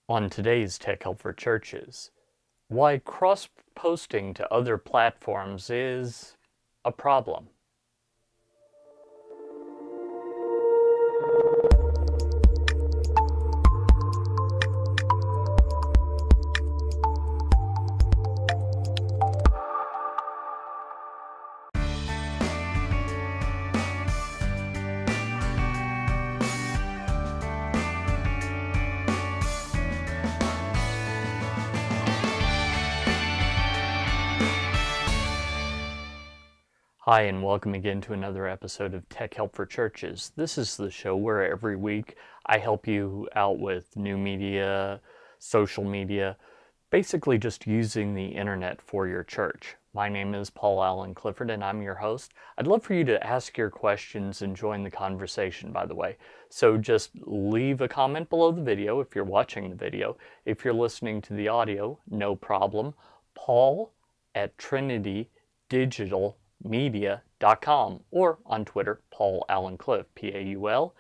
On today's Tech Help for Churches, why cross-posting to other platforms is a problem. Hi, and welcome again to another episode of Tech Help for Churches. This is the show where every week I help you out with new media, social media, basically just using the internet for your church. My name is Paul Allen Clifford, and I'm your host. I'd love for you to ask your questions and join the conversation, by the way. So just leave a comment below the video if you're watching the video. If you're listening to the audio, no problem. Paul at trinitydigitalmedia.com or on Twitter, Paul Allen Cliff, PaulAlanClif.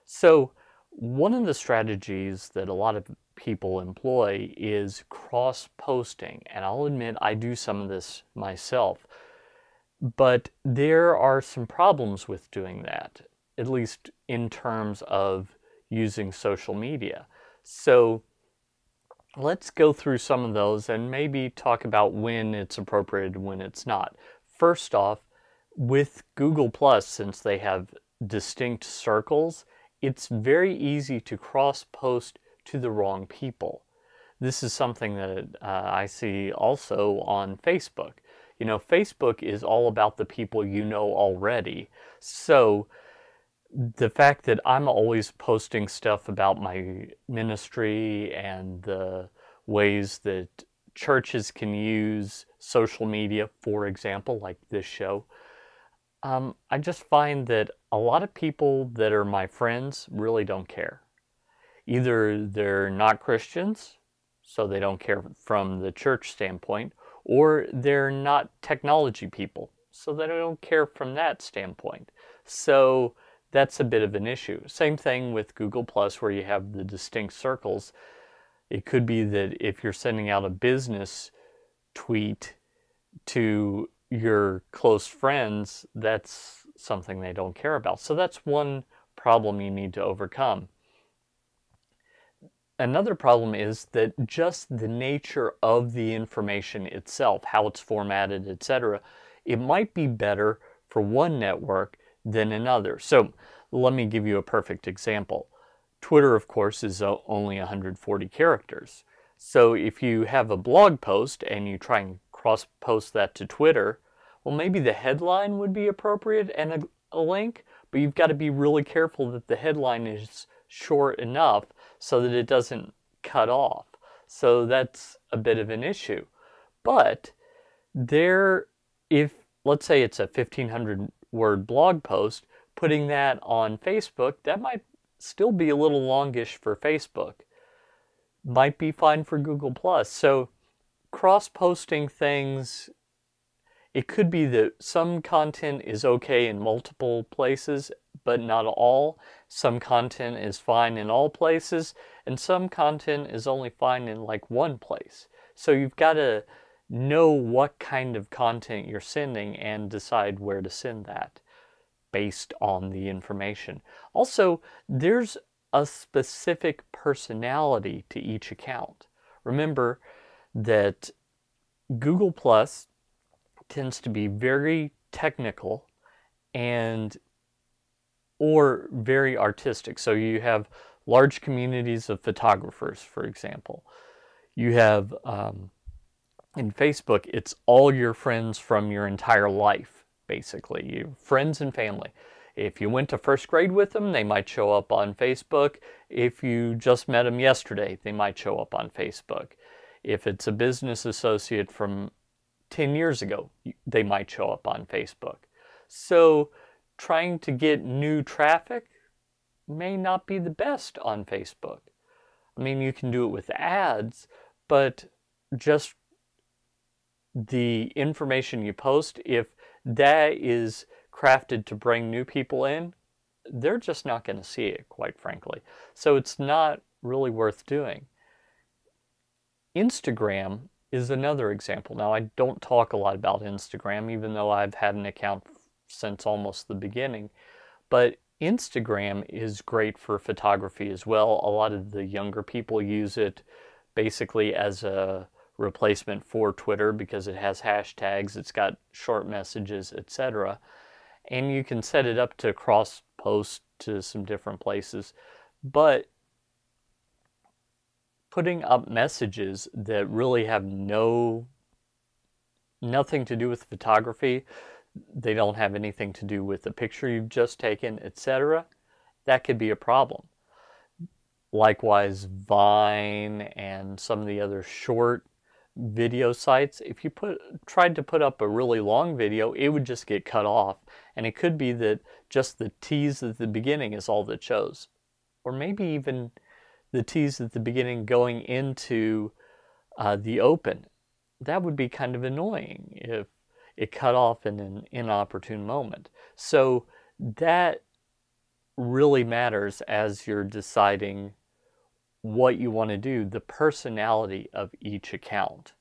So one of the strategies that a lot of people employ is cross-posting, and I'll admit I do some of this myself, but there are some problems with doing that, at least in terms of using social media. So let's go through some of those and maybe talk about when it's appropriate and when it's not. First off, with Google+, since they have distinct circles, it's very easy to cross-post to the wrong people. This is something that I see also on Facebook. You know, Facebook is all about the people you know already. So the fact that I'm always posting stuff about my ministry and the ways that churches can use social media, for example, like this show, I just find that a lot of people that are my friends really don't care. Either they're not Christians, so they don't care from the church standpoint, or they're not technology people, so they don't care from that standpoint. So that's a bit of an issue. Same thing with Google+, where you have the distinct circles. It could be that if you're sending out a business tweet to your close friends, that's something they don't care about. So that's one problem you need to overcome. Another problem is that just the nature of the information itself, how it's formatted, etc., it might be better for one network than another. So let me give you a perfect example. Twitter, of course, is only 140 characters. So if you have a blog post and you try and cross-post that to Twitter, well, maybe the headline would be appropriate and a link, but you've got to be really careful that the headline is short enough so that it doesn't cut off. So that's a bit of an issue. But if let's say it's a 1,500 word blog post, putting that on Facebook, that might still be a little longish for Facebook. Might be fine for Google+. So cross-posting things, it could be that some content is okay in multiple places, but not all. Some content is fine in all places, and some content is only fine in like one place. So you've got to know what kind of content you're sending and decide where to send that based on the information. Also, there's a specific personality to each account. Remember that Google Plus tends to be very technical or very artistic. So you have large communities of photographers, for example. You have, in Facebook, it's all your friends from your entire life, basically. Your friends and family. If you went to first grade with them, they might show up on Facebook. If you just met them yesterday, they might show up on Facebook. If it's a business associate from 10 years ago, they might show up on Facebook. So trying to get new traffic may not be the best on Facebook. I mean, you can do it with ads, but just the information you post, if that is crafted to bring new people in, they're just not going to see it, quite frankly. So it's not really worth doing. Instagram is another example. Now, I don't talk a lot about Instagram, even though I've had an account since almost the beginning. But Instagram is great for photography as well. A lot of the younger people use it basically as a replacement for Twitter because it has hashtags, it's got short messages, etc. And you can set it up to cross post to some different places. But putting up messages that really have nothing to do with photography, they don't have anything to do with the picture you've just taken, etc., that could be a problem. Likewise, Vine and some of the other short video sites, if you tried to put up a really long video, it would just get cut off. And it could be that just the tease at the beginning is all that shows. Or maybe even the tease at the beginning going into the open. That would be kind of annoying if it cut off in an inopportune moment. So that really matters as you're deciding what you want to do, the personality of each account.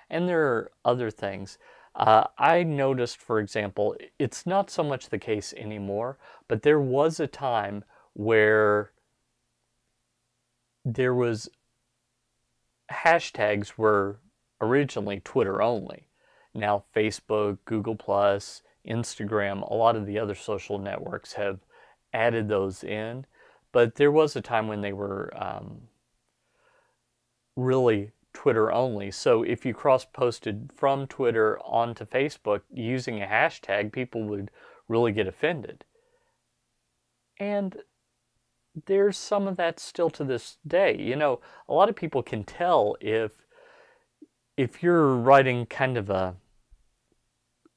And there are other things. I noticed, for example, it's not so much the case anymore, but there was a time where there was hashtags were originally Twitter only. Now Facebook, Google+, Instagram, a lot of the other social networks have added those in, but there was a time when they were really Twitter only. So if you cross-posted from Twitter onto Facebook using a hashtag, people would really get offended. And there's some of that still to this day. You know, a lot of people can tell if you're writing kind of a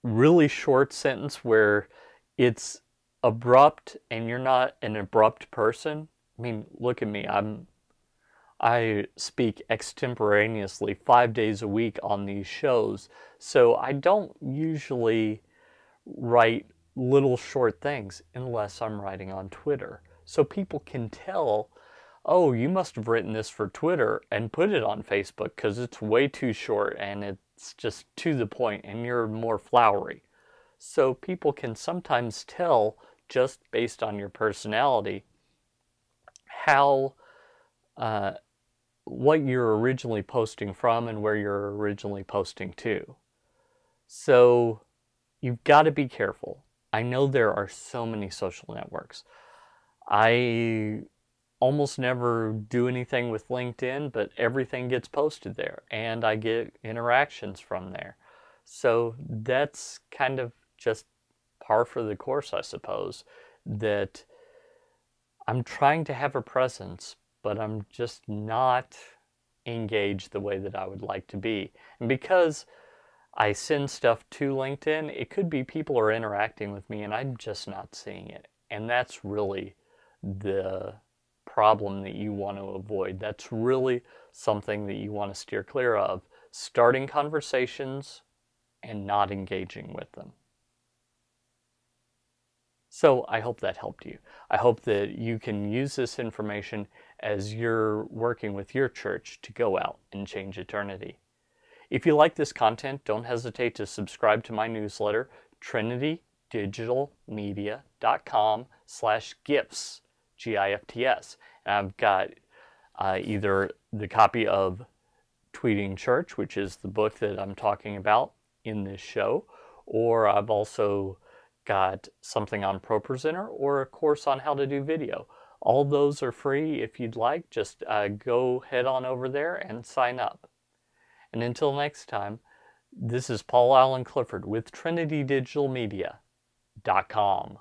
really short sentence where it's abrupt and you're not an abrupt person. I mean, look at me. I speak extemporaneously 5 days a week on these shows, so I don't usually write little short things unless I'm writing on Twitter. So people can tell, oh, you must have written this for Twitter and put it on Facebook because it's way too short and it's just to the point and you're more flowery. So people can sometimes tell just based on your personality how what you're originally posting from and where you're originally posting to. So you've got to be careful. I know there are so many social networks. I almost never do anything with LinkedIn, but everything gets posted there and I get interactions from there. So that's kind of just par for the course, I suppose, that I'm trying to have a presence, but I'm just not engaged the way that I would like to be. And because I send stuff to LinkedIn, it could be people are interacting with me and I'm just not seeing it. And that's really the problem that you want to avoid. That's really something that you want to steer clear of. Starting conversations and not engaging with them. So I hope that helped you. I hope that you can use this information as you're working with your church to go out and change eternity. If you like this content, don't hesitate to subscribe to my newsletter, trinitydigitalmedia.com/gifts, GIFTS. And I've got either the copy of Tweeting Church, which is the book that I'm talking about in this show, or I've also got something on ProPresenter or a course on how to do video. All those are free. If you'd like, just go head on over there and sign up. And until next time, this is Paul Allen Clifford with TrinityDigitalMedia.com.